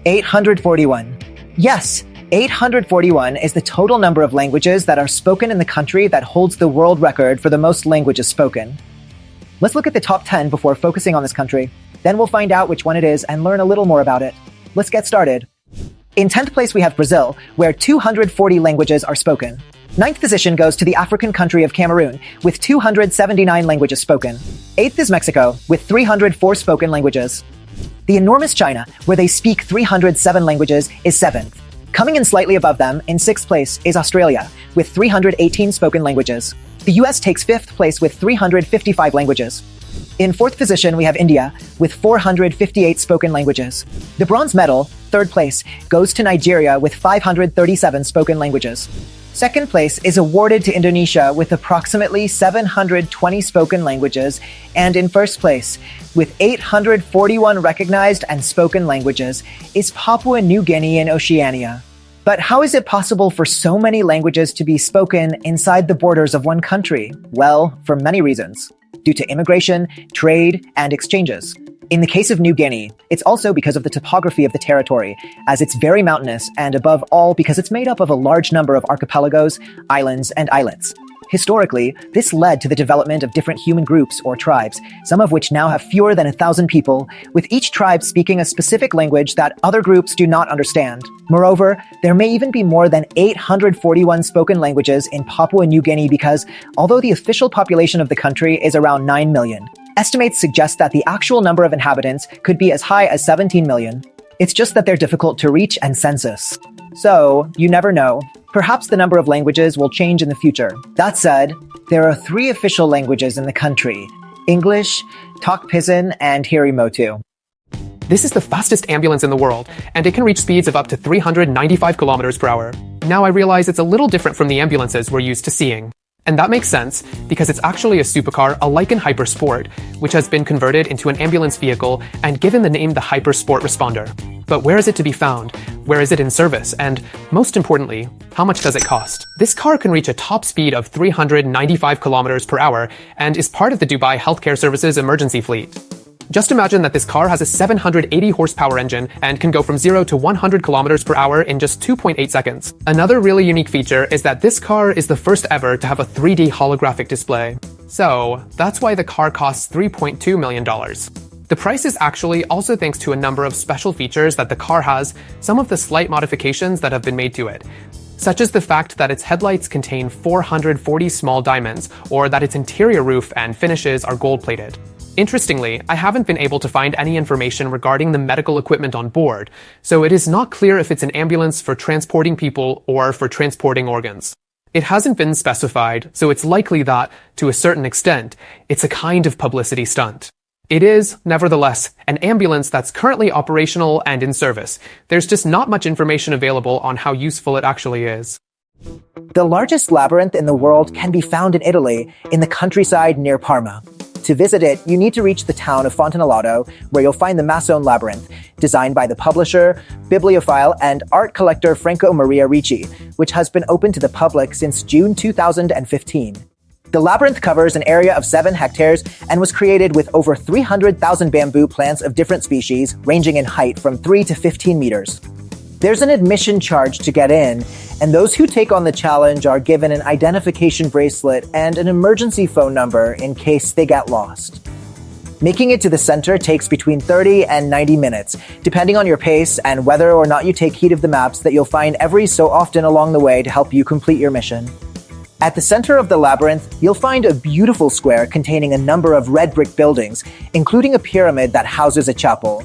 841. Yes, 841 is the total number of languages that are spoken in the country that holds the world record for the most languages spoken. Let's look at the top 10 before focusing on this country. Then we'll find out which one it is and learn a little more about it. Let's get started. In 10th place, we have Brazil, where 240 languages are spoken. 9th position goes to the African country of Cameroon, with 279 languages spoken. 8th is Mexico, with 304 spoken languages. The enormous China, where they speak 307 languages, is 7th. Coming in slightly above them, in 6th place, is Australia, with 318 spoken languages. The US takes 5th place with 355 languages. In 4th position, we have India, with 458 spoken languages. The bronze medal, 3rd place, goes to Nigeria with 537 spoken languages. 2nd place is awarded to Indonesia with approximately 720 spoken languages, and in 1st place, with 841 recognized and spoken languages, is Papua New Guinea in Oceania. But how is it possible for so many languages to be spoken inside the borders of one country? Well, for many reasons. Due to immigration, trade, and exchanges. In the case of New Guinea, it's also because of the topography of the territory, as it's very mountainous, and above all because it's made up of a large number of archipelagos, islands, and islets. Historically, this led to the development of different human groups or tribes, some of which now have fewer than 1,000 people, with each tribe speaking a specific language that other groups do not understand. Moreover, there may even be more than 841 spoken languages in Papua New Guinea because, although the official population of the country is around 9 million, estimates suggest that the actual number of inhabitants could be as high as 17 million. It's just that they're difficult to reach and census. So, you never know. Perhaps the number of languages will change in the future. That said, there are 3 official languages in the country: English, Tok Pisin, and Hirimotu. This is the fastest ambulance in the world, and it can reach speeds of up to 395 kilometers per hour. Now I realize it's a little different from the ambulances we're used to seeing. And that makes sense, because it's actually a supercar, a Lykan Hypersport, which has been converted into an ambulance vehicle and given the name the Hypersport Responder. But where is it to be found? Where is it in service? And most importantly, how much does it cost? This car can reach a top speed of 395 kilometers per hour and is part of the Dubai Healthcare Services emergency fleet. Just imagine that this car has a 780 horsepower engine and can go from 0 to 100 kilometers per hour in just 2.8 seconds. Another really unique feature is that this car is the first ever to have a 3D holographic display. So that's why the car costs $3.2 million. The price is actually also thanks to a number of special features that the car has, some of the slight modifications that have been made to it, such as the fact that its headlights contain 440 small diamonds, or that its interior roof and finishes are gold-plated. Interestingly, I haven't been able to find any information regarding the medical equipment on board, so it is not clear if it's an ambulance for transporting people or for transporting organs. It hasn't been specified, so it's likely that, to a certain extent, it's a kind of publicity stunt. It is, nevertheless, an ambulance that's currently operational and in service. There's just not much information available on how useful it actually is. The largest labyrinth in the world can be found in Italy, in the countryside near Parma. To visit it, you need to reach the town of Fontanallato, where you'll find the Massone Labyrinth, designed by the publisher, bibliophile, and art collector Franco Maria Ricci, which has been open to the public since June 2015. The labyrinth covers an area of 7 hectares and was created with over 300,000 bamboo plants of different species, ranging in height from 3 to 15 meters. There's an admission charge to get in, and those who take on the challenge are given an identification bracelet and an emergency phone number in case they get lost. Making it to the center takes between 30 and 90 minutes, depending on your pace and whether or not you take heed of the maps that you'll find every so often along the way to help you complete your mission. At the center of the labyrinth, you'll find a beautiful square containing a number of red brick buildings, including a pyramid that houses a chapel.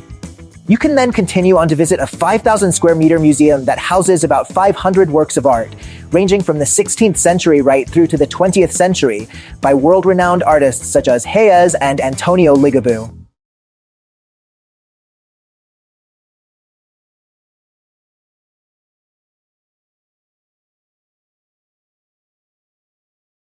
You can then continue on to visit a 5,000 square meter museum that houses about 500 works of art, ranging from the 16th century right through to the 20th century, by world-renowned artists such as Hayez and Antonio Ligabue.